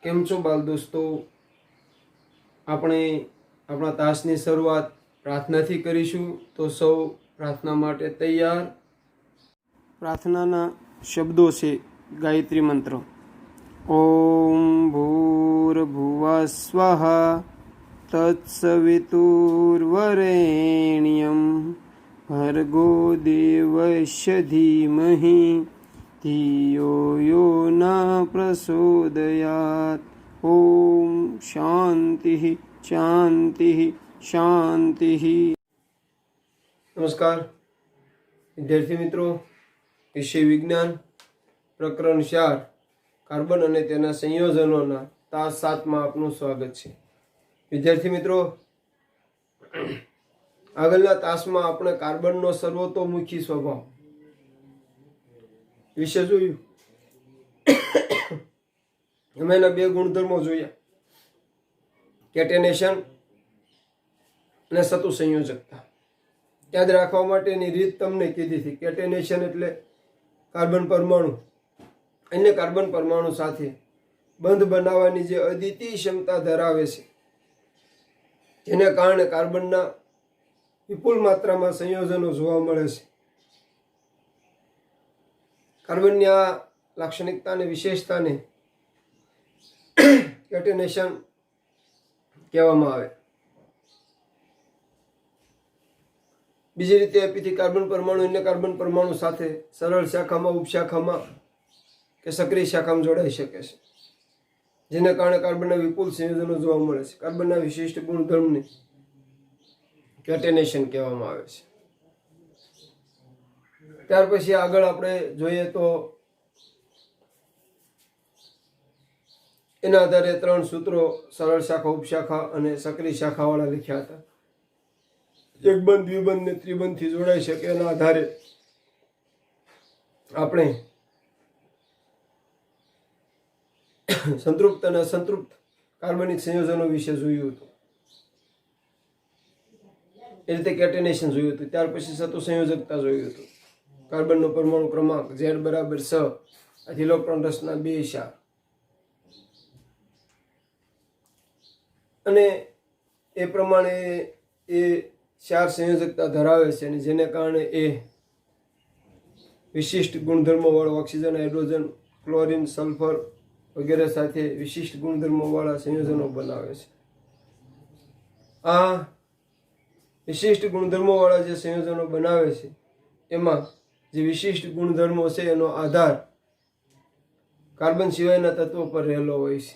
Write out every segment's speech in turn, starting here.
કેમ છો બાલ દોસ્તો? આપણે આપણા તાસની શરૂઆત પ્રાર્થનાથી કરીશું, તો સૌ પ્રાર્થના માટે તૈયાર. પ્રાર્થનાના શબ્દો છે ગાયત્રી મંત્ર. ઓમ ભૂર્ભુવઃ સ્વઃ તત્સવિતુર્વરેણ્યમ ભર્ગો દેવસ્ય ધીમહિ ધિયો યો ન પ્રચોદયાત. ઓમ શાંતિ શાંતિ શાંતિ. નમસ્કાર વિદ્યાર્થી મિત્રો, વિષય વિજ્ઞાન પ્રકરણ 4 કાર્બન અને તેના સંયોજનોના તાસ 7માં આપનું સ્વાગત છે. વિદ્યાર્થી મિત્રો, આગળના તાસમાં આપણે કાર્બનનો સર્વતોમુખી સ્વભાવ વિશે જોયું. અમે એના 2 ગુણધર્મો જોયા, કેટેનેશન અને સતુ સંયોજકતા. યાદ રાખવા માટેની રીત તમને કીધી હતી. કેટેનેશન એટલે કાર્બન પરમાણુ અન્ય કાર્બન પરમાણુ સાથે બંધ બનાવવાની જે અદ્વિતીય ક્ષમતા ધરાવે છે, જેને કારણે કાર્બનના વિપુલ માત્રામાં સંયોજનો જોવા મળે છે. કાર્બનની આ લાક્ષણિકતા અને વિશેષતાને કેટેનેશન કહેવામાં આવે. બીજી રીતે એપીથી કાર્બન પરમાણુ અન્ય કાર્બન પરમાણુ સાથે સરળ શાખામાં, ઉપશાખામાં કે સક્રિય શાખામાં જોડાઈ શકે છે, જેને કારણે કાર્બનના વિપુલ સંયોજનો જોવા મળે છે. કાર્બનના વિશિષ્ટ ગુણધર્મને કેટેનેશન કહેવામાં આવે છે. ત્યાર પછી આગળ આપણે જોઈએ તો એના આધારે 3 સૂત્રો સરળ શાખા, ઉપશાખા અને સક્રિય શાખાવાળા લખ્યા હતા. એકબંધ, દ્વિબંધ ને ત્રિબંધથી જોડાઈ શકે એના આધારે આપણે સંતૃપ્ત અને અસંતૃપ્ત કાર્બનિક સંયોજનો વિશે જોયું હતું. એ રીતે કેટેનેશન જોયું હતું. ત્યાર પછી સતુ સંયોજકતા જોયું હતું. કાર્બનનો પરમાણુ ક્રમાંક Z = 6, ઇલેક્ટ્રોન રચના 2 4, અને એ પ્રમાણે એ 4 સંયોજકતા ધરાવે છે, અને જેને કારણે એ વિશિષ્ટ ગુણધર્મોવાળો ઓક્સિજન, હાઇડ્રોજન, ક્લોરીન, સલ્ફર વગેરે સાથે વિશિષ્ટ ગુણધર્મોવાળા સંયોજનો બનાવે છે. આ વિશિષ્ટ ગુણધર્મોવાળા જે સંયોજનો બનાવે છે, એમાં જે વિશિષ્ટ ગુણધર્મો છે એનો આધાર કાર્બન સિવાયના તત્વો પર રહેલો હોય છે,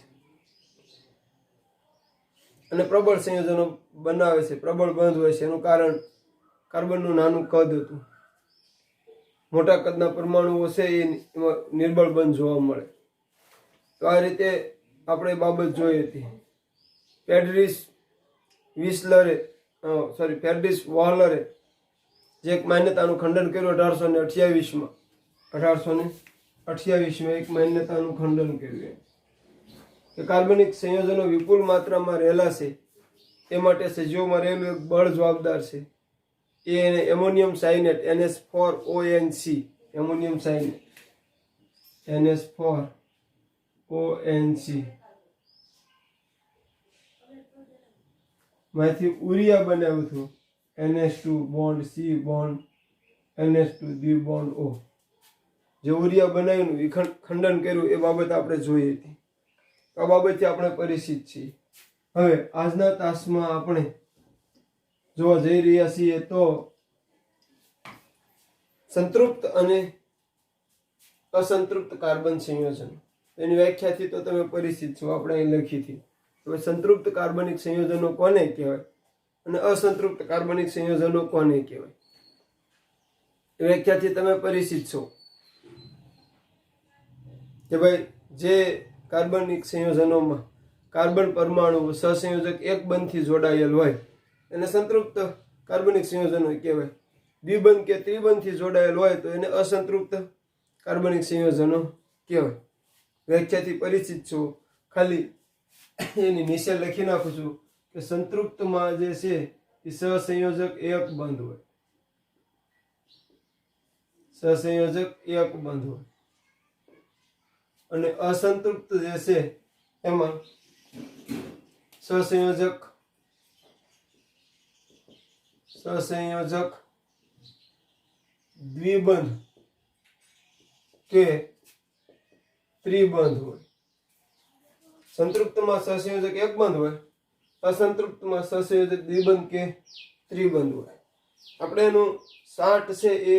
અને પ્રબળ સંયોજનો બનાવે છે, પ્રબળ બંધ હોય છે. એનું કારણ કાર્બનનું નાનું કદ હતું. મોટા કદના પરમાણુઓ છે એમાં નિર્બળ બંધ જોવા મળે. તો આ રીતે આપણે બાબત જોઈ હતી. ફેડરિસ વોહલરે જે એક માન્યતાનું ખંડન કર્યું 1828માં એક માન્યતાનું ખંડન કર્યું કે કાર્બનિક સંયોજનો વિપુલ માત્રામાં રહેલા છે, એ માટે સજીવોમાં રહેલું એક બળ જવાબદાર છે. એ એમોનિયમ સાયનેટ NH4ONC, એમોનિયમ સાયનેટ NH4ONC માંથી ઉરિયા બનાવ્યું હતું. NH2 bond C bond NH2 દ્વિબોન્ડ O. જે ઉરિયા બનાવ્યું એ ખંડન કર્યું, એ બાબત આપણે જોઈ હતી. આ બાબતથી આપણે પરિચિત છીએ. હવે આજના તાસમાં આપણે જોવા જઈ રહ્યા છીએ તો સંતૃપ્ત અને અસંતૃપ્ત કાર્બન સંયોજન. એની વ્યાખ્યાથી તો તમે પરિચિત છો, આપણે અહીં લખી હતી. હવે સંતૃપ્ત કાર્બનિક સંયોજનો કોને કહેવાય અને અસંતૃપ્ત કાર્બનિક સંયોજનો કોને કહેવાય, એ વ્યાખ્યાથી તમે પરિચિત છો કે ભાઈ જે કાર્બનિક સંયોજનોમાં કાર્બન પરમાણુ સહસંયોજક એક બંધથી જોડાયેલ હોય એને સંતૃપ્ત કાર્બનિક સંયોજનો કહેવાય. દ્વિબંધ કે ત્રિબંધથી જોડાયેલ હોય તો એને અસંતૃપ્ત કાર્બનિક સંયોજનો કહેવાય. વ્યાખ્યાથી પરિચિત છો. ખાલી એની નીચે લખી નાખું છું કે સંતૃપ્તમાં જે છે એ સહસંયોજક એક બંધ હોય, સહસંયોજક એક બંધ હોય, અને અસંતૃપ્ત જે છે એમાં સહસંયોજક દ્વિબંધ કે ત્રિબંધ હોય. સંતૃપ્તમાં સહસંયોજક એક બંધ હોય, અસંતૃપ્તમાં સહસંયોજક દ્વિબંધ કે ત્રિબંધ હોય. આપણે એનું ચાર્ટ છે એ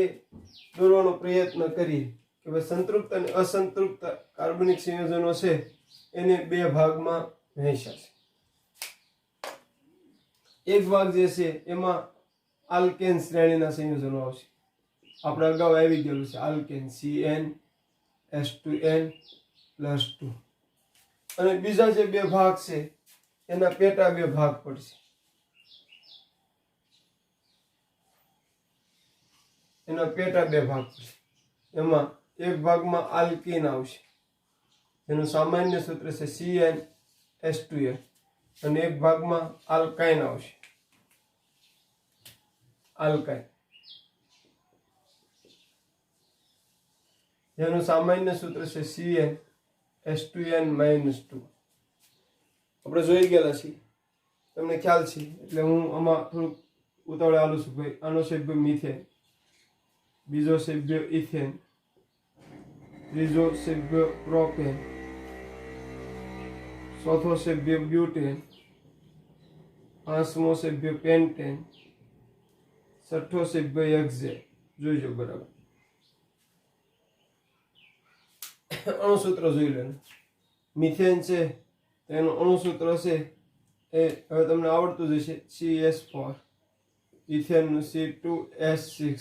દોરવાનો પ્રયત્ન કરીએ કે ભાઈ સંતૃપ્ત અને અસંતૃપ્ત કાર્બનિક સંયોજનો છે એને બે ભાગમાં વહેંચ્યા છે. એક ભાગ જે છે એમાં આલ્કેન શ્રેણીના સંયોજનો આવશે. આપણે અગાઉ આવી ગયેલું છે આલ્કેન CnH2n+2. અને બીજા જે બે ભાગ છે એના પેટા બે ભાગ પડશે. એમાં એક ભાગમાં આલ્કીન આવશે, એનું સામાન્ય સૂત્ર છે CnH2n, અને એક ભાગમાં આલ્કાઇન આવશે, આલ્કાઇન, જેનું સામાન્ય સૂત્ર છે CnH2n-2. આપણે જોઈ ગયેલા છીએ, તમને ખ્યાલ છે, એટલે હું આમાં થોડુંક ઉતાવળે આલું છું. ભાઈ આનો સભ્ય મિથેન, બીજો સભ્ય ઇથેન, ત્રીજો સભ્ય પ્રોપેન, ચોથો સભ્ય બ્યુટેન, પાંચમો સભ્ય પેન્ટેન, છઠ્ઠો સભ્ય હેક્ઝેન. જોઈજો બરાબર. અણુસૂત્ર જોઈ લો. મિથેન છે તેનું અણુસૂત્ર છે એ હવે તમને આવડતું જ હશે, CH4, ઇથેનનું C2H6,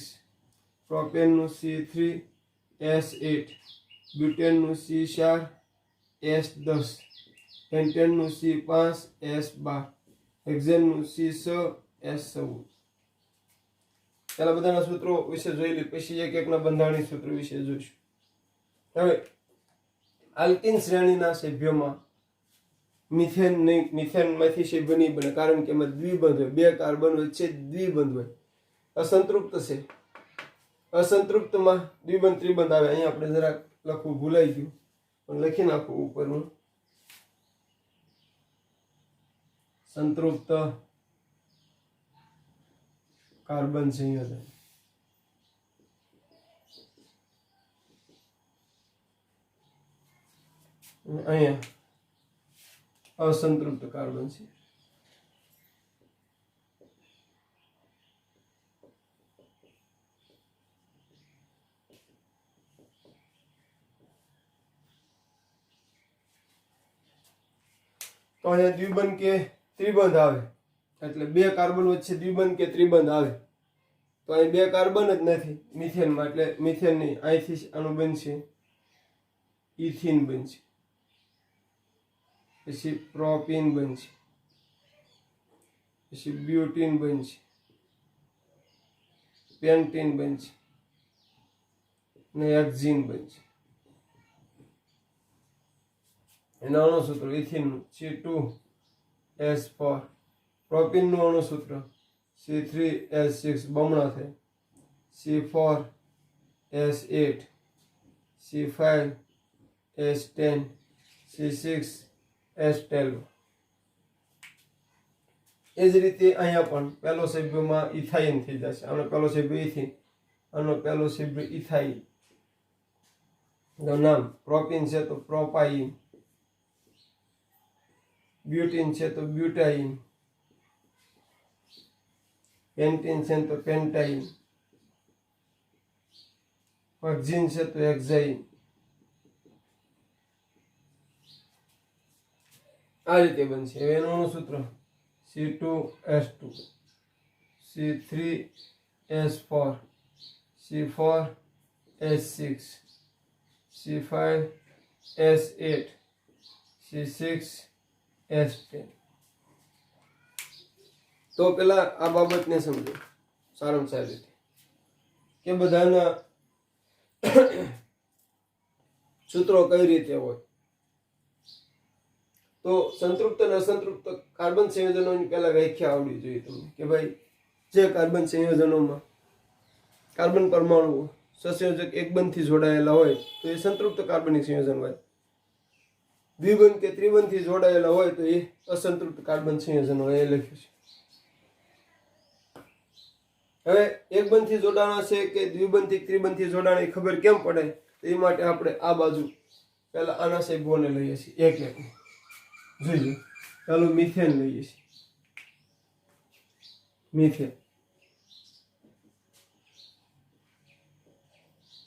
પ્રોપેનનું C3S8, બ્યુટેનનું C4S10, પેન્ટેનનું C5S12, હેક્ઝેનનું C6S14. પેલા બધાના સૂત્રો વિશે જોઈ લે, પછી એક એકના બંધારણીય સૂત્રો વિશે જોઈશું. હવે આલ્કીન શ્રેણીના સભ્યોમાં મિથેનમાંથી સભ્ય નહીં બને, કારણ કે એમાં દ્વિબંધ હોય, બે કાર્બન વચ્ચે દ્વિબંધ હોય. અસંતૃપ્ત છે, અસંતૃપ્તમાં દ્વિબંધ ત્રિબંધ આવે. અહીંયા આપણે જરાક લખવું ભૂલાઈ ગયું, પણ લખી નાખવું ઉપરનું. સંતૃપ્ત કાર્બન સંયોજન. અહીંયા અસંતૃપ્ત કાર્બન છે. તો અહીંયા દ્વિબંધ કે ત્રિબંધ આવે, એટલે બે કાર્બન વચ્ચે દ્વિબંધ કે ત્રિબંધ આવે. તો અહીં બે કાર્બન જ નથી મિથેનમાં, એટલે મિથેન નહીં, અહીંથી આનું બનશે ઇથિન બનશે, પછી પ્રોપીન બનશે, પછી બ્યુટીન બનશે, પેન્ટીન બનશે અને હેક્ઝીન બનશે. એના અણુસૂત્ર ઇથિનનું C2H4, પ્રોપીનનું અણુસૂત્ર C3H6 બમણા થાય, C4S8, C5S10, C6S12. એ જ રીતે અહીંયા પણ પહેલો સભ્યમાં ઇથાઇન થઈ જશે. આનો પહેલો સભ્ય ઇથિન, આનો પહેલો સભ્ય ઇથાઇન. નામ પ્રોપીન છે તો પ્રોપાઇન, બ્યુટીન છે તો બ્યુટાઇન, પેન્ટીન છે તો પેન્ટાઇન, હેક્ઝીન છે તો હેક્ઝાઇન. આ રીતે બનશે. હવે એનું અણુસૂત્ર C2H2, C3S4, C4S6, C5S8, C6S10. તો પેલા આ બાબતને સમજો સારામાં સારી રીતે કે બધાના સૂત્રો કઈ રીતે હોય. તો સંતૃપ્ત અને અસંતૃપ્ત કાર્બન સંયોજનોની પહેલા વ્યાખ્યા આવડવી જોઈએ તમને, કે ભાઈ જે કાર્બન સંયોજનોમાં કાર્બન પરમાણુઓ સહસંયોજક એક બંધથી જોડાયેલા હોય તો એ સંતૃપ્ત કાર્બનિક સંયોજન હોય. દ્વિબંધ કે ત્રિબંધથી જોડાયેલા હોય તો એ અસંતૃપ્ત કાર્બન સંયોજન હોય, એ લખ્યું છે. હવે એક બંધથી જોડાણ છે કે દ્વિબંધથી ત્રિબંધથી જોડાણ એ ખબર કેમ પડે? એ માટે આપણે આ બાજુ પહેલા આના સાહેબોને લઈએ છીએ એક એક જોઈજો. ચાલો મિથેન લઈએ છીએ. મિથેન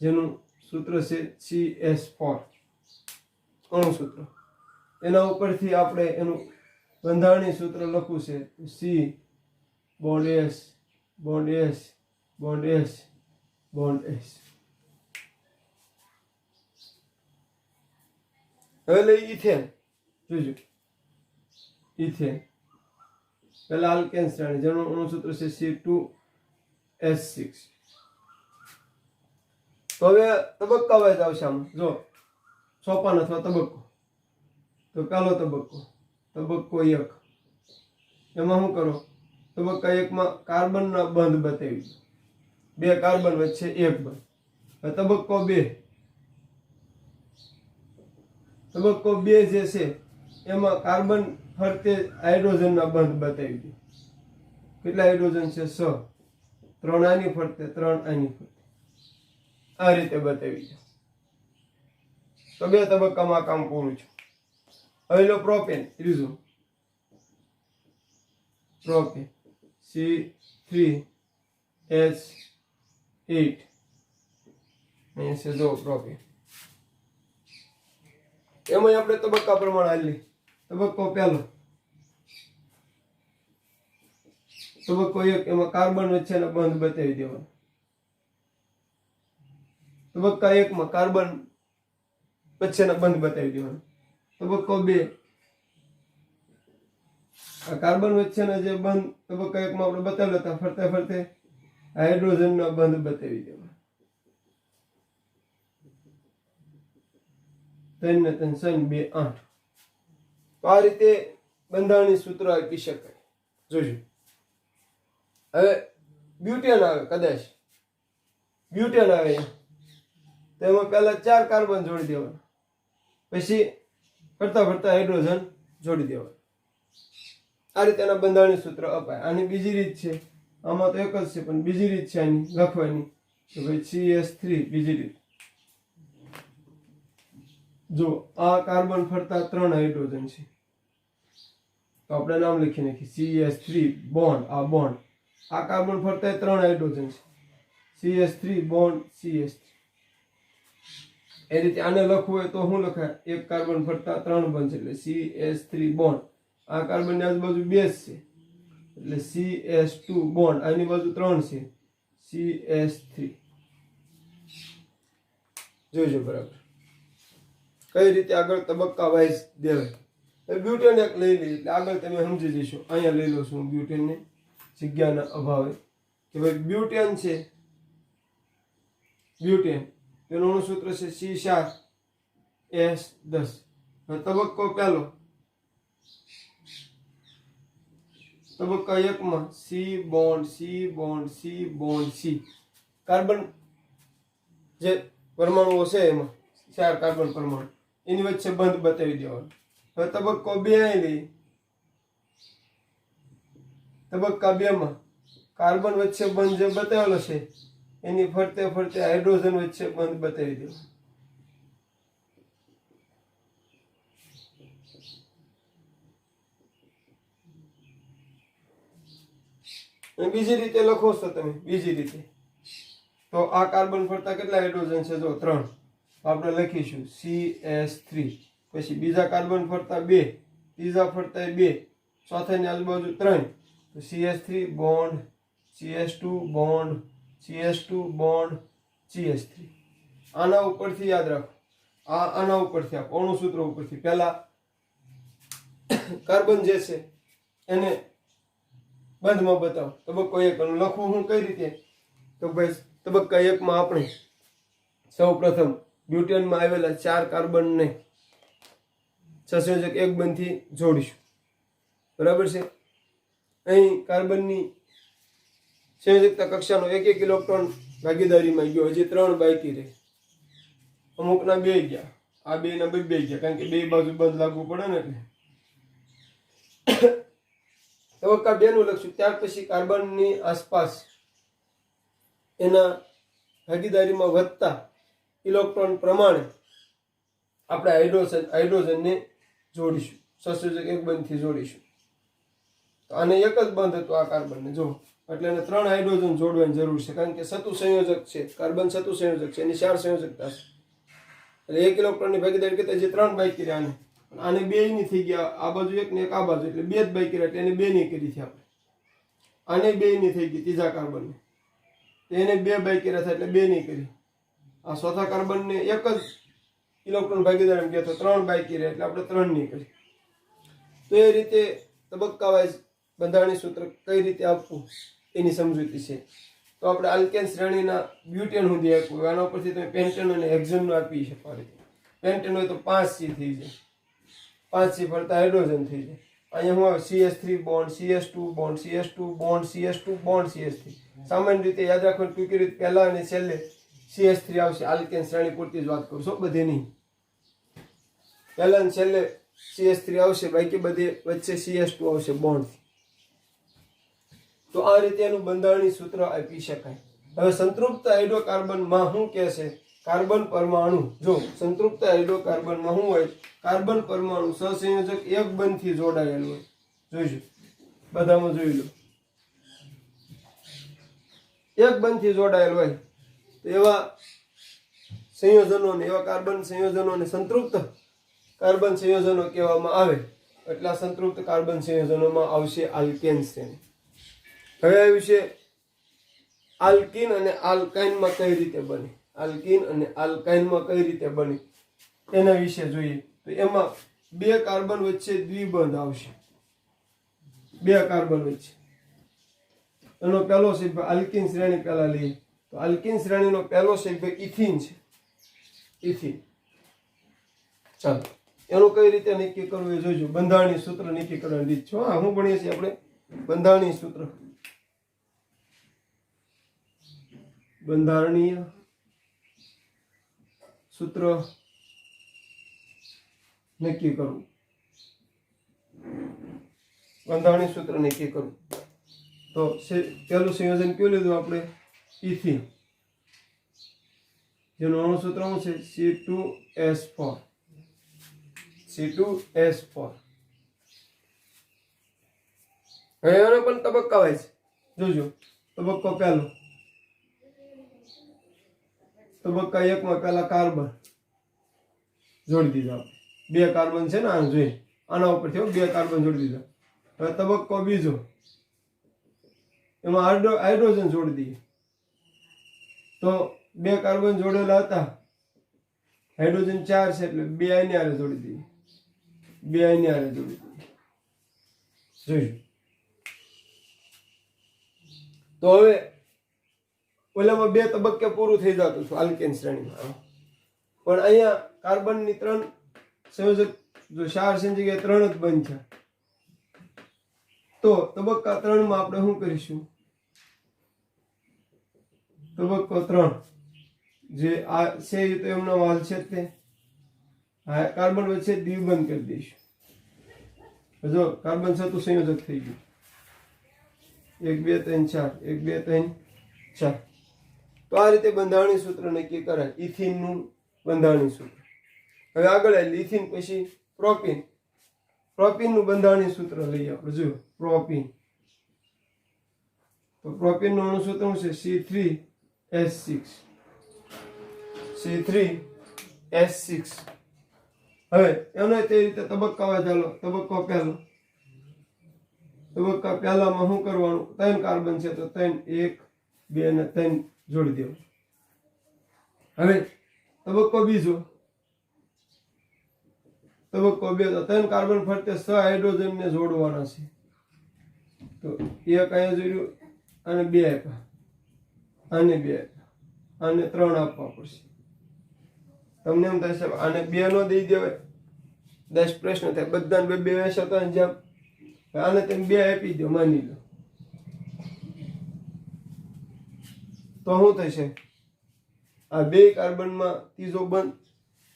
જેનું સૂત્ર છે CH4 અણુ સૂત્ર. એના ઉપરથી આપણે એનું બંધારણીય સૂત્ર લખવું છે C bond S bond S bond S bond S. હવે લઈ ઇથેન જોજો. ઇથેન પહેલા આલ્કેન શ્રેણી જેનું અણુ સૂત્ર છે C2H6. તો હવે તબક્કા વાઇઝ આવશે આમ જો સોપાન અથવા તબક્કો. તો પહેલો તબક્કો 1 એમાં શું કરો? તબક્કા 1 માં કાર્બનના બંધ બતાવી દો. 2 કાર્બન વચ્ચે 1 બંધ. હવે તબક્કો 2 જે છે એમાં કાર્બન ફરતે હાઇડ્રોજનના બંધ બતાવી દો. કેટલા હાઇડ્રોજન છે? 6. 3 આની ફરતે 3 આની ફરતે આ રીતે બતાવી દો. તો 2 તબક્કામાં કામ પૂરું છે. હવે લો પ્રોપેન ત્રીજું. પ્રોપેન C3H8 અહીં છે જો પ્રોપેન. એમાં આપણે તબક્કા પ્રમાણે હાલી. તબક્કો પહેલો તબક્કો 1 એમાં કાર્બન વચ્ચેના બંધ બતાવી દેવાનો. તબક્કા 1 માં કાર્બન વચ્ચેના બંધ બતાવી દેવાનો. તબક્કો 2 આ કાર્બન વચ્ચેના જે બંધ તબક્કા 1 માં આપણે બતાવેલા હતા ફરતે ફરતે હાઇડ્રોજનના બંધ બતાવી દેવાના. 3 ને 3 6 2 8. તો આ રીતે બંધારણીય સૂત્ર આપી શકાય. જોજો. હવે બ્યુટેન આવે. કદાચ બ્યુટેન આવે તો એમાં પહેલા 4 કાર્બન જોડી દેવાના, પછી ફરતા ફરતા હાઇડ્રોજન જોડી દેવાના. આ રીતે એના બંધારણીય સૂત્ર અપાય. આની બીજી રીત છે. આમાં તો એક જ છે પણ બીજી રીત છે આની લખવાની. તો ભાઈ CH3 બીજી રીત. જો આ કાર્બન ફરતા 3 હાઇડ્રોજન છે તો આપણે નામ લખી નાખીએ CH3 બોન્ડ. આ બોન્ડ આ કાર્બન ફરતા 3 હાઇડ્રોજન છે CH3 બોન્ડ CH3. એ રીતે આને લખવું હોય તો શું લખાય? એક કાર્બન ફરતા 3 બનશે એટલે CH3 બોન્ડ. આ કાર્બનની આજુબાજુ 2 છે એટલે CH2 બોન્ડ. આની બાજુ 3 છે CH3. જોજો બરાબર કઈ રીતે આગળ તબક્કા વાઇઝ દેવાય. બ્યુટેન એક લઈ લઈએ એટલે આગળ તમે સમજી જશો. અહીંયા લઈ લો છું બ્યુટેનને જગ્યાના અભાવે કે ભાઈ બ્યુટેન છે. બ્યુટેન તેનું અણુ સૂત્ર છે C7H10. તબક્કો પહેલો તબક્કા 1 માં C bond C bond C bond C. Carbon જે પરમાણુઓ છે એમાં 4 કાર્બન પરમાણુ એની વચ્ચે બંધ બતાવી દેવાનો. હવે તબક્કો 2 અહીં લઈએ. તબક્કા 2 માં કાર્બન વચ્ચે બંધ જે બતાવેલો છે એની ફરતે ફરતે હાઇડ્રોજન વચ્ચે બંધ બતાવી દેવાનો. બીજી રીતે લખો છો તમે. બીજી રીતે તો આ કાર્બન ફરતા કેટલા હાઇડ્રોજન છે? જો 3. આપણે લખીશું CH3. પછી બીજા કાર્બન ફરતા 2, ત્રીજા ફરતા 2, ચોથાની આજુબાજુ 3 તો CH3 bond CH2 bond CH2 bond CH3. આના ઉપરથી યાદ રાખો. આના ઉપરથી આપો અણુ સૂત્ર ઉપરથી પહેલા કાર્બન જે છે એને બંધમાં બતાવો. તબક્કો 1 લખવું હું કઈ રીતે? તો ભાઈ તબક્કા 1 માં આપણે સૌ પ્રથમ બ્યુટેનમાં આવેલા 4 કાર્બનને સહસંયોજક 1 બંધથી જોડીશું. બરાબર છે. અહીં કાર્બનની સંયોજકતા કક્ષાનો 1 ઇલેક્ટ્રોન ભાગીદારીમાં ગયો. હજી 3 બાકી રહે. અમુકના 2 ગયા. આ બે ના બે ગયા, કારણ કે બે બાજુ બંધ લાગવું પડે ને એટલે. તબક્કા 2 નું લખશું. ત્યાર પછી કાર્બનની આસપાસ એના ભાગીદારીમાં વધતા ઇલેક્ટ્રોન પ્રમાણે આપણે હાઇડ્રોજનને જોડીશું, સહસંયોજક એક બંધથી જોડીશું. તો આને એક જ બંધ હતું આ કાર્બનને, જો એટલે એને 3 હાઇડ્રોજન જોડવાની જરૂર છે, કારણ કે સતુ સંયોજક છે, કાર્બન સતુ સંયોજક છે, એની 4 સંયોજકતા છે. એટલે 1 ઇલેક્ટ્રોનની ભાગીદારી કરતા જે 3 બાકી રહ્યા આને 2 ની થઈ ગયા, આ બાજુ 1 ને 1 આ બાજુ, એટલે 2 જ બાકી રહ્યા, એટલે એને 2 ની કરી છે આપણે. આને 2 ની થઈ ગઈ ત્રીજા કાર્બનને, એને 2 બાકી રહ્યા એટલે 2 ની કરી. આ ચોથા કાર્બનને એક જ ઇલેક્ટ્રોન ભાગીદારી ગયા તો 3 બાકી રહ્યા એટલે આપણે 3 ની કરી. તો એ રીતે તબક્કા વાઇઝ બંધારણીય સૂત્ર કઈ રીતે આપવું એની સમજૂતી છે. તો આપણે આલ્કેન શ્રેણીના બ્યુટેન સુધી આપ્યું, આના ઉપરથી તમે પેન્ટેન અને હેક્ઝેનનું આપી શકો. પેન્ટેન હોય તો 5C થઈ જાય, 5C ફરતા હાઇડ્રોજન થઈ જાય. અહીંયા હું આવે CH3 bond, CH2 bond, CH2 bond, CH2 bond, CH3. સામાન્ય રીતે યાદ રાખવાનું, ટૂંકી રીતે પહેલા અને છેલ્લે CH3 આવશે. આલ્કેન શ્રેણી પૂરતી જ વાત કરું છું, બધી નહીં. પહેલા અને છેલ્લે CH3 આવશે, બાકી બધી વચ્ચે CH2 આવશે બોન્ડ. તો આ રીતે એનું બંધારણીય સૂત્ર આપી શકાય. હવે સંતૃપ્ત હાઇડ્રોકાર્બનમાં શું કહે છે? કાર્બન પરમાણુ, જો સંતૃપ્ત હાઇડ્રોકાર્બનમાં શું હોય? કાર્બન પરમાણુ સહસંયોજક એક બંધથી જોડાયેલું હોય. જોઈશું, બધામાં જોઈ લો, એક બંધથી જોડાયેલું હોય. તો એવા સંયોજનોને, એવા કાર્બન સંયોજનોને સંતૃપ્ત કાર્બન સંયોજનો કહેવામાં આવે. એટલે આ સંતૃપ્ત કાર્બન સંયોજનોમાં આવશે આલ્કેન શ્રેણી. હવે આવ્યું છે આલ્કીન અને આલ્કાઇનમાં કઈ રીતે બને. આલ્કીન અને આલ્કાઇનમાં કઈ રીતે બને એના વિશે જોઈએ. તો એમાં 2 કાર્બન વચ્ચે દ્વિબંધ આવશે, 2 કાર્બન વચ્ચે. એનો પહેલો સભ્ય આલ્કીન શ્રેણી પહેલા લઈએ. તો આલ્કીન શ્રેણીનો પહેલો સભ્ય ઇથીન છે, ઇથીન. ચાલો એનું કઈ રીતે નક્કી કરવું એ જોઈજો. બંધારણીય સૂત્ર નક્કી કરવાની રીત છે. હા, હું ભણીએ છીએ આપણે બંધારણીય સૂત્ર. બંધારણીય સૂત્ર નક્કી કરવું. બંધારણીય સૂત્ર નક્કી કરવું. તો પહેલું સંયોજન કયું લીધું આપણે? ઇથીન. જેનું અણુસૂત્ર શું છે? C2H4. C2H4. હવે એનો પણ તબક્કા વાઇઝ જોજો. તબક્કો પહેલો, તબક્કા 1 માં પહેલા કાર્બન જોડી દીધા. 2 કાર્બન છે ને, આ જોઈએ આના ઉપરથી 2 કાર્બન જોડી દીધા. હવે તબક્કો બીજો, એમાં હાઇડ્રોજન જોડી દઈએ. તો 2 કાર્બન જોડેલા હતા, હાઇડ્રોજન 4 છે એટલે 2 આને આરે જોડી દઈએ, 2 આને આરે જોડી દઈએ. જોઈશું. તો હવે ઓલામાં 2 તબક્કે પૂરું થઈ જતું હતું આલ્કેન શ્રેણીમાં. પણ અહીંયા કાર્બનની 3 સંયોજક, જો 4 છે જગ્યાએ 3 જ બંધ છે. તો તબક્કા 3 માં આપણે શું કરીશું? તબક્કો 3 જે આ છે તો એમનો હાલ છે તે કાર્બન વચ્ચે દ્વિબંધ કરી દઈશું. જો કાર્બન સતુ સંયોજક થઈ ગયું. 1 2 3 4, 1 2 3 4. તો આ રીતે બંધારણીય સૂત્ર નક્કી કરાય, ઇથીનનું બંધારણીય સૂત્ર. હવે આગળ ઇથીન પછી પ્રોપીન. પ્રોપીનનું બંધારણીય સૂત્ર લઈએ આપણે. જો પ્રોપીન, તો પ્રોપીનનું અણુસૂત્ર શું છે? C3H6. C3H6. હવે એનો તે રીતે તબક્કા ચાલો. તબક્કો પહેલો, તબક્કા પહેલામાં શું કરવાનું? 3 કાર્બન છે તો 3, 1 2 અને 3 જોડી દેવું. હવે તબક્કો બીજો, તબક્કો 2, તો 3 કાર્બન ફરતે 6 હાઇડ્રોજનને જોડવાના છે. તો 1 અહીંયા જોડ્યું, અને 2 આપ્યા, આને 2 આપ્યા, આને 3 આપવા પડશે. તમને એમ થાય છે આને 2 નો દઈ દેવાય, 10 પ્રશ્ન થાય. બધાને 2 2 હશે તો જેમ આને તમે 2 આપી દો, માની લો. તો શું થશે? આ 2 કાર્બનમાં ત્રીજો બંધ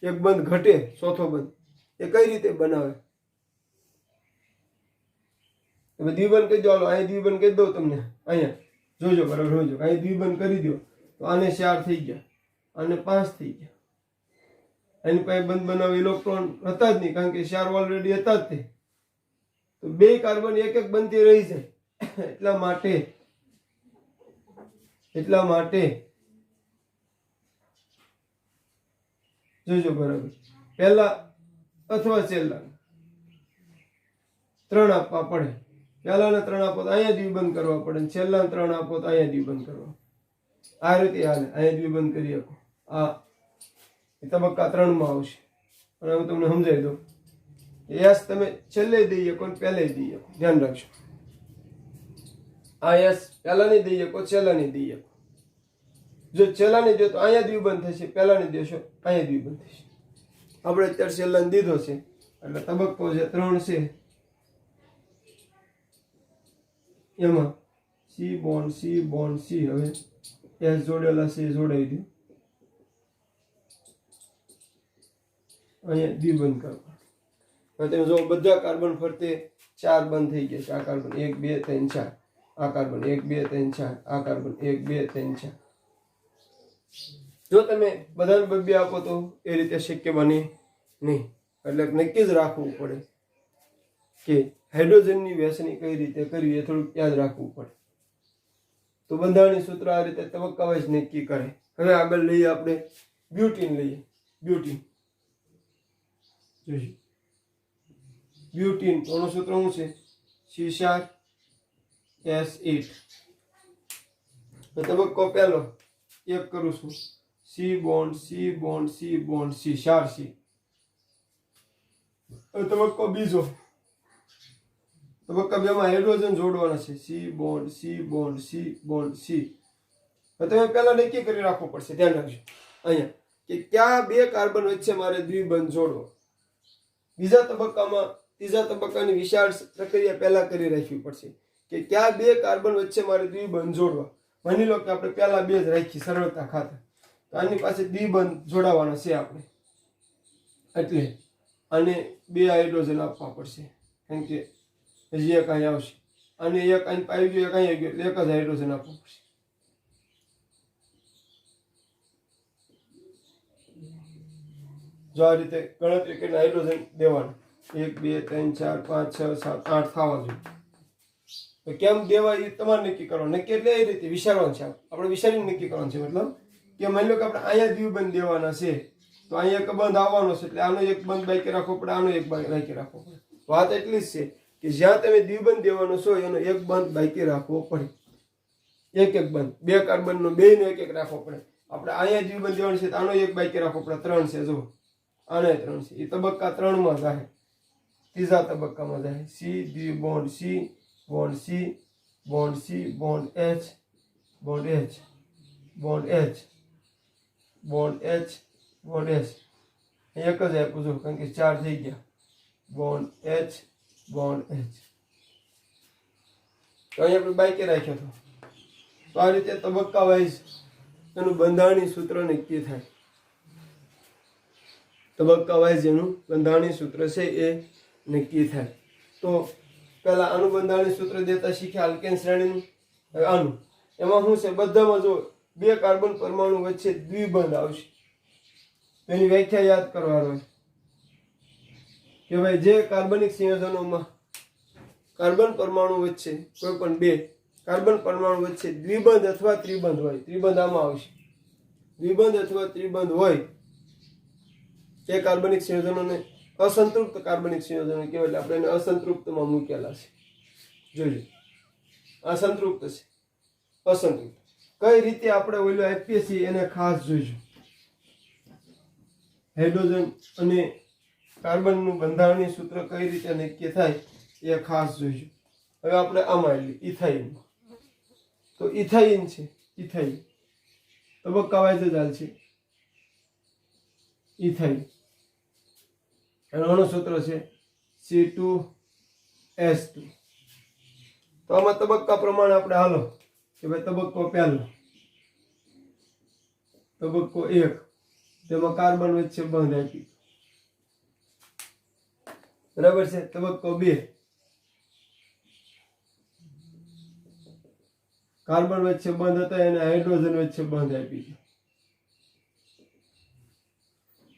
એક બંધ ઘટે, ચોથો બંધ, એ કઈ રીતે બનાવે? તમે દ્વિબંધ કહી દો, હાલો અહીંયા દ્વિબંધ કહી દઉં તમને, અહીંયા જોજો બરાબર, જોજો અહીં દ્વિબંધ કરી દો તો આને 4 થઈ ગયા, આને 5 થઈ ગયા. એની પાસે બંધ બનાવે ઇલેક્ટ્રોન હતા જ નહીં, કારણ કે 4 ઓલરેડી હતા જ તે. તો 2 કાર્બન એક એક બનતી રહી જાય. એટલા માટે જોજો બરાબર, પહેલા અથવા છેલ્લા 3 આપવા પડે. પહેલાને 3 આપો તો અહીંયા દ્વિબંધ કરવા પડે, છેલ્લા 3 આપો તો અહીંયા દ્વિબંધ કરવા. આ રીતે હાલે. અહીંયા દ્વિબંધ કરી શકો. આ તબક્કા 3 માં આવશે. અને હું તમને સમજાવી દઉં. યસ તમે છેલ્લે દઈ શકો ને પહેલે દઈ શકો, ધ્યાન રાખજો. આ યસ પહેલા નહીં દઈ શકો, છેલ્લા નહીં દઈ શકો. જો છેલ્લા નહીં દો તો અહીંયા દ્વિબંધ થશે, પહેલા નહીં દેશો અહીંયા દ્વિબંધ થશે. આપણે અત્યારે છેલ્લા દીધો છે એટલે તબક્કો જે 3 છે એમાં C bond C bond C, હવે S જોડેલા છે જોડાઈ દો. અહીંયા દ્વિબંધ કરવા. હવે તમે જો બધા કાર્બન ફરતે 4 બંધ થઈ ગયા છે. આ કાર્બન 1 2 3 4, આ કાર્બન 1 2 3 4, આ કાર્બન 1 2 3 4. જો તમે બધાને 2 આપો તો એ રીતે શક્ય બને નહીં. એટલે નક્કી જ રાખવું પડે કે હાઇડ્રોજનની વહેંચણી કઈ રીતે કરવી, એ થોડુંક યાદ રાખવું પડે. તો બંધારણીય સૂત્ર આ રીતે તબક્કા વાઇઝ નક્કી કરે. હવે આગળ લઈએ આપણે બ્યુટીન લઈએ. બ્યુટીન એનું સૂત્ર શું છે? C4S8. તો તબક્કો પહેલો એક કરું છું, C bond C bond C bond C, 4C. તબક્કો બીજો, તબક્કા 2 માં હાઇડ્રોજન જોડવાના છે, C bond C bond C bond C. હવે તમે પહેલા નક્કી કરી રાખવું પડશે, ધ્યાન રાખજો અહીંયા કે કયા 2 કાર્બન વચ્ચે મારે દ્વિબંધ જોડવો. બીજા તબક્કામાં ત્રીજા તબક્કાની વિશાળ પ્રક્રિયા પહેલા કરી રાખવી પડશે કે કયા 2 કાર્બન વચ્ચે મારે દ્વિબંધ જોડવા. માની લો કે આપણે પહેલા 2 જ રાખી સરળતા ખાતર, તો આની પાસે દ્વિબંધ જોડાવાના છે આપણે, એટલે આને 2 હાઇડ્રોજન આપવા પડશે, કારણ કે હજી એક અહીં આવશે. અને એક અહીં આવી ગયો, એક અહીં આવી ગયો, એટલે એક જ હાઇડ્રોજન આપવું પડશે. જો આ રીતે ગણતરી કરીને હાઇડ્રોજન દેવાના 1 2 3 4 5 6 7 8 થવા જોઈએ. તો કેમ દેવા એ તમારે નક્કી કરવાનું. નક્કી એટલે એ રીતે વિચારવાનું છે, આપણે વિચારીને નક્કી કરવાનું છે. મતલબ કે માની લો કે આપણે અહીંયા દ્વિબંધ દેવાના છે, તો અહીંયા એક બંધ આવવાનો છે, એટલે આનો એક બંધ બાકી રાખવો પડે, આનો એક બાકી રાખવો પડે. વાત એટલી જ છે કે જ્યાં તમે દ્વિબંધ દેવાનો છો એનો એક બંધ બાકી રાખવો પડે. એક બંધ 2 કાર્બનનો 2 નો એક રાખવો પડે. આપણે અહીંયા દ્વિબંધ દેવાનું છે તો આનો એક બાકી રાખવો પડે. 3 છે, જો આને 3 છે. એ તબક્કા 3 માં જાય. ત્રીજા તબક્કામાં જાય C દ્વિબોન્ડ C bond C bond C bond H bond H bond H bond H bond H. એક જ આપ્યું જો, કારણ કે 4 થઈ ગયા. Bond H bond H. તો અહીંયા આપણે બાકી રાખ્યો હતો. તો આ રીતે તબક્કા વાઇઝ એનું બંધારણીય સૂત્ર નક્કી થાય. તબક્કા વાઇઝ એનું બંધારણીય સૂત્ર છે એ નક્કી થાય. તો પહેલા આનું બંધારણીય સૂત્ર દેતા શીખ્યા આલ્કેન શ્રેણીનું. હવે આનું એમાં શું છે, બધામાં જો 2 કાર્બન પરમાણુ વચ્ચે દ્વિબંધ આવશે. એની વ્યાખ્યા યાદ કરવાનો હોય કે ભાઈ જે કાર્બનિક સંયોજનોમાં કાર્બન પરમાણુ વચ્ચે કોઈ પણ 2 કાર્બન પરમાણુ વચ્ચે દ્વિબંધ અથવા ત્રિબંધ હોય, ત્રિબંધ આમાં આવશે, દ્વિબંધ અથવા ત્રિબંધ હોય, તે કાર્બનિક સંયોજનોને અસંતૃપ્ત કાર્બનિક સંયોજનો કહેવાય. એટલે આપણે એને અસંતૃપ્તમાં મૂકેલા છે. જોજો, અસંતૃપ્ત છે, અસંતૃપ્ત કઈ રીતે આપણે ઓલો આપીએ છીએ એને ખાસ જોઈજો. હાઇડ્રોજન અને કાર્બનનું બંધારણીય સૂત્ર કઈ રીતે નક્કી થાય એ ખાસ જોઈજો. હવે આપણે આમાં એટલે ઇથાઇન, તો ઇથાઇન છે, ઇથાઇન તબક્કા વાઇઝ જ હાલ છે. ઇથાઇન એનું સૂત્ર છે C2S2. તો આમાં તબક્કા પ્રમાણે આપણે હાલો કે ભાઈ તબક્કો પહેલો, તબક્કો 1 તેમાં કાર્બન વચ્ચે બંધ આપી, બરાબર છે. તબક્કો 2, કાર્બન વચ્ચે બંધ હતા એને હાઇડ્રોજન વચ્ચે બંધ આપી દીધો,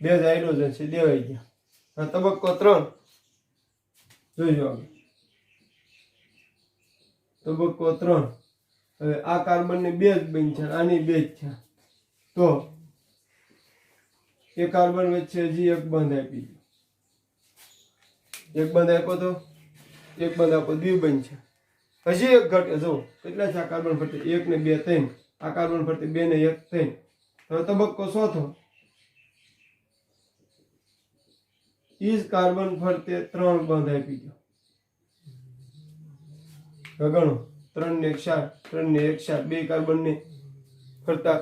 2 હાઇડ્રોજન છે દેવાઈ ગયા. તબક્કો 3 જોઈજો આગળ. તબક્કો 3, હવે આ કાર્બન ને 2 જ બની છે, આની 2 જ છે, તો એ કાર્બન વચ્ચે હજી એક બંધ આપી દીધો, એક બંધ આપ્યો તો એક બંધ આપો, દ્વિબંધ છે. હજી એક ઘટે, જો કેટલા છે આ કાર્બન ફરતે, 1 ને 2 3, આ કાર્બન ફરતે 2 ને 1 3. હવે તબક્કો 4, ઈજ કાર્બન ફરતે 3 બંધ આપી દો. ગણો 3 ને 1 4, 3 ને 1 4, 2 કાર્બન ને ફરતા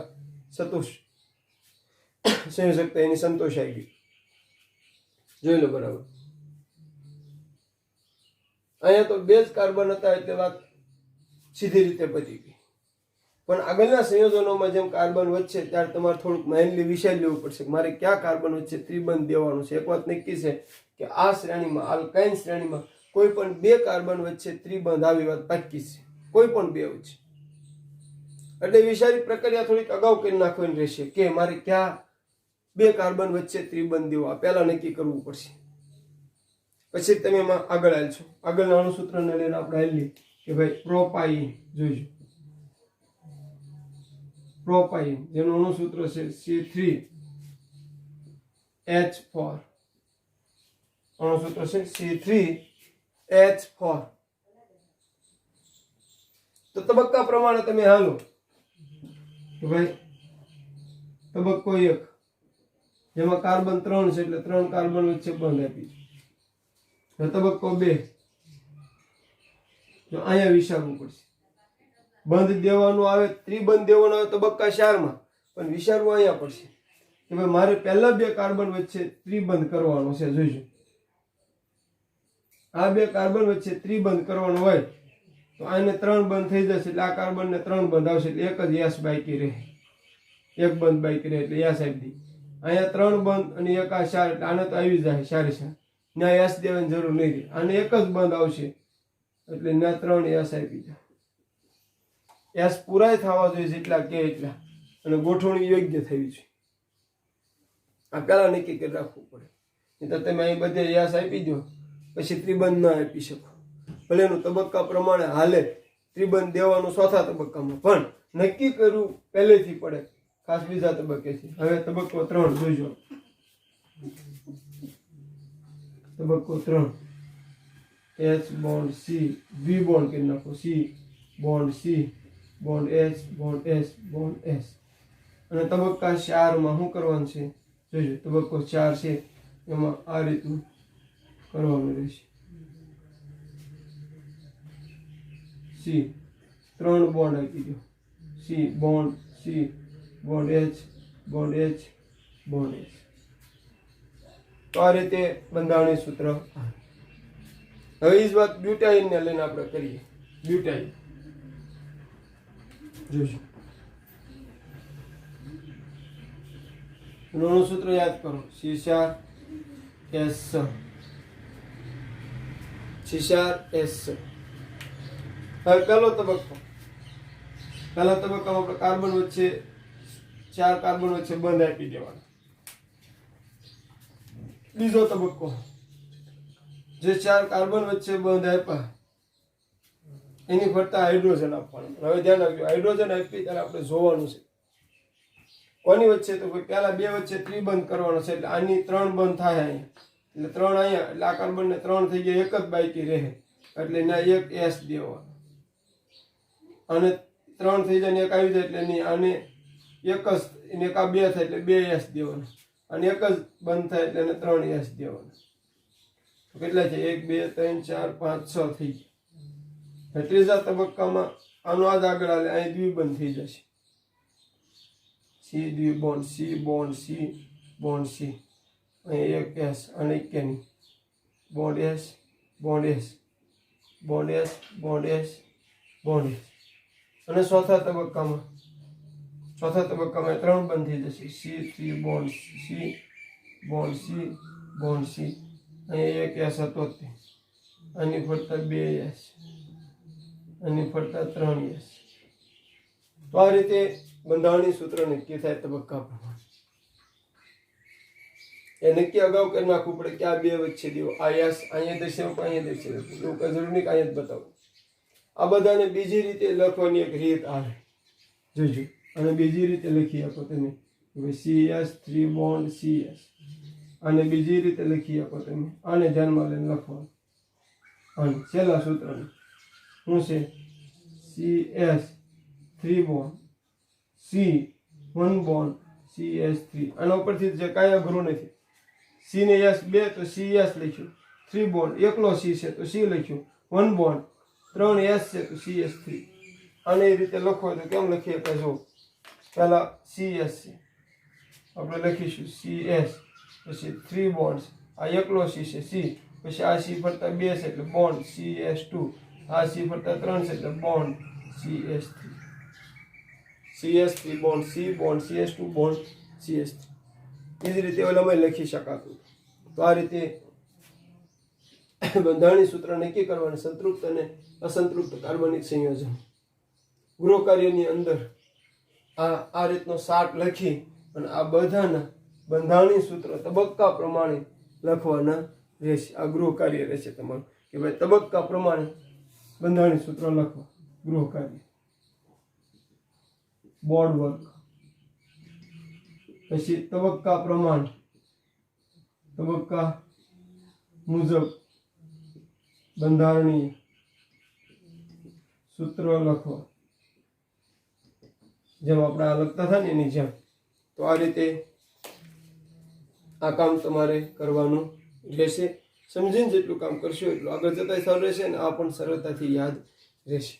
સંયોજકતા એની સંતોષાઈ ગઈ. જોઈ લો બરાબર. અહીંયા તો 2 જ કાર્બન હતા એટલે વાત સીધી રીતે પતી ગઈ. પણ આગળના સંયોજનોમાં જેમ કાર્બન વચ્ચે ત્યારે તમારે થોડુંક માઇન્ડલી વિચારી લેવું પડશે કે મારે કયા કાર્બન વચ્ચે ત્રિબંધ દેવાનું છે. એક વાત નક્કી છે કે આ શ્રેણીમાં આલ્કાઇન શ્રેણીમાં કોઈ પણ 2 કાર્બન વચ્ચે ત્રિબંધ આવી વાત પાકી છે, કોઈ પણ 2 વચ્ચે. એટલે વિચારી પ્રક્રિયા થોડીક અગાઉ કરી નાખવાની રહેશે કે મારે કયા 2 કાર્બન વચ્ચે ત્રિબંધ દેવો, આ પહેલા નક્કી કરવું પડશે. પછી તમે એમાં આગળ હાલશો. આગળના અણુસૂત્રને લઈને આપણે હાલીએ કે ભાઈ પ્રોપાઇન. જોઈજો પ્રોપાઇન, જેનું અણુસૂત્ર છે C3H4, અણુસૂત્ર છે C3H4. તો તબક્કા પ્રમાણે તમે હાલો કે ભાઈ તબક્કો 1 જેમાં કાર્બન 3 છે એટલે 3 કાર્બન વચ્ચે બંધ આપી. તબક્કો 2, જો અહીંયા વિચારવું પડશે, બંધ દેવાનું આવે, ત્રિબંધ દેવાનું આવે તબક્કા 4 માં, પણ વિચારવું અહીંયા પડશે કે ભાઈ મારે પહેલા 2 કાર્બન વચ્ચે ત્રિબંધ કરવાનો છે. જોઈજો આ 2 કાર્બન વચ્ચે ત્રિબંધ કરવાનો હોય તો આને 3 બંધ થઈ જશે એટલે આ કાર્બન ને 3 બંધ આવશે એટલે એક જ યસ બાકી રહે, એક બંધ બાકી રહે એટલે યસ આપી દી. અહીંયા 3 બંધ અને એક આ 4 એટલે આને તો આવી જાય 4 ના યસ દેવાની જરૂર નહીં રહે, આને એક જ બંધ આવશે એટલે ના 3 યસ આપી જાય. યસ પૂરા થવા જોઈએ જેટલા કે એટલા, અને ગોઠવણી યોગ્ય થવી જોઈએ. આ પહેલા નક્કી કરી રાખવું પડે. નહીં તો તમે અહીં બધે યસ આપી દો પછી ત્રિબંધ ના આપી શકો. ભલે એનું તબક્કા પ્રમાણે હાલે, ત્રિબંધ દેવાનું ચોથા તબક્કામાં, પણ નક્કી કરવું પહેલેથી પડે, ખાસ બીજા તબક્કેથી. હવે તબક્કો 3 જોઈજો. તબક્કો 3, H bond C, V bond કરી નાખો, C bond C, bond H, bond S, bond S. અને તબક્કા 4 માં શું કરવાનું છે જોઈજો. તબક્કો 4 છે એમાં આ રીતનું કરવાનું રહેશે. C 3 બોન્ડ આપી દો, C bond C, bond H, bond H, bond H. તો આ રીતે બંધારણીય સૂત્ર. હવે એ જ વાત બ્યુટાઇન ને લઈને આપણે કરીએ. બ્યુટાઇન જોઈશું. એનું સૂત્ર યાદ કરો, C4S, C4S. હવે પહેલો તબક્કો, પહેલા તબક્કામાં આપણે કાર્બન વચ્ચે 4 કાર્બન વચ્ચે બંધ આપી દેવાનો. બીજો તબક્કો, જે 4 કાર્બન વચ્ચે બંધ આપ્યા એની ફરતા હાઇડ્રોજન આપવાનું. હવે ધ્યાન રાખજો, હાઇડ્રોજન આપી ત્યારે આપણે જોવાનું છે કોની વચ્ચે, તો પહેલા 2 વચ્ચે ત્રિબંધ કરવાનો છે એટલે આની 3 બંધ થાય અહીંયા, એટલે 3 અહીંયા, એટલે આ કાર્બન ને 3 થઈ ગયા, એક જ બાકી રહે એટલે એના એક S દેવાનો. અને 3 થઈ જાય ને એક આવી જાય એટલે એની આને એક જ, એને એક આ 2 થાય એટલે 2 S દેવાના, અને એક જ બંધ થાય એટલે એને 3 S દેવાના. તો કેટલા છે? 1 2 3 4 5 6 થઈ ગયા. ત્રીજા તબક્કામાં આનો આજ આગળ આવે, અહીં દ્વિબંધ થઈ જશે. C દ્વિબોન્ડ, C bond C, bond C, અહીં એક S અને કેની bond S, bond S, bond S, bond S, bond S. અને ચોથા તબક્કામાં ચોથા તબક્કામાં 3 બંધ થઈ જશે. C3 bond C bond C bond C. અહીં એક S હતો તે, આની ફરતા 2 S, આની ફરતા 3 S. તો આ રીતે બંધારણીય સૂત્ર નક્કી થાય તબક્કા પ્રમાણે. એ નક્કી અગાઉ કરી નાખવું પડે કે આ બે વચ્ચે દેવો, આ S અહીંયા દર્શાવો, અહીંયા દર્શાવો, એવું કઈ જરૂર નહીં કે અહીંયા જ બતાવો. આ બધાને બીજી રીતે લખવાની એક રીત આવે, જોજો. અને બીજી રીતે લખી આપો તમે, CS3 બોન્ડ CS. અને બીજી રીતે લખી આપો તમે, આને ધ્યાનમાં લઈને લખવાનું. અને છેલ્લા સૂત્રને શું છે? CS3 bond C1 bond CS3. આના ઉપરથી જે કાંઈ અઘરું નથી. C ને S 2 તો CS લખ્યું, 3 બોન્ડ એકલો C છે તો C લખ્યું, 1 બોન્ડ 3 S છે તો CS3. આને એ રીતે લખો તો કેમ લખીએ કે જો પહેલા CS છે, આપણે લખીશું CS, પછી 3 બોન્ડ્સ, આ એકલો C છે C, પછી આ C ફરતા 2 છે એટલે બોન્ડ CS2, આ C ફરતા 3 છે એટલે bond CS3. CS3 bond C bond CS2 bond CS3. એ જ રીતે ઓલામાં લખી શકાતું. તો આ રીતે બંધારણીય સૂત્ર નક્કી કરવાનું સંતૃપ્ત અને અસંતૃપ્ત કાર્બનિક સંયોજન. ગૃહ કાર્યની અંદર આ રીતનો સાટ લખી અને આ બધાના બંધારણીય સૂત્ર તબક્કા પ્રમાણે લખવાના રહેશે. આ ગૃહ કાર્ય રહેશે તમારું કે ભાઈ તબક્કા પ્રમાણે બંધારણીય સૂત્ર લખવા. ગૃહ કાર્ય, બોર્ડ વર્ક, પછી તબક્કા પ્રમાણે, તબક્કા મુજબ બંધારણીય સૂત્ર લખવા, જેમ આપણે આ લખતા હતા ને એની જેમ. તો આ રીતે આ કામ તમારે કરવાનું રહેશે. સમજીને જેટલું કામ કરશો એટલું આગળ જતા સરળ રહેશે અને આ પણ સરળતાથી યાદ રહેશે.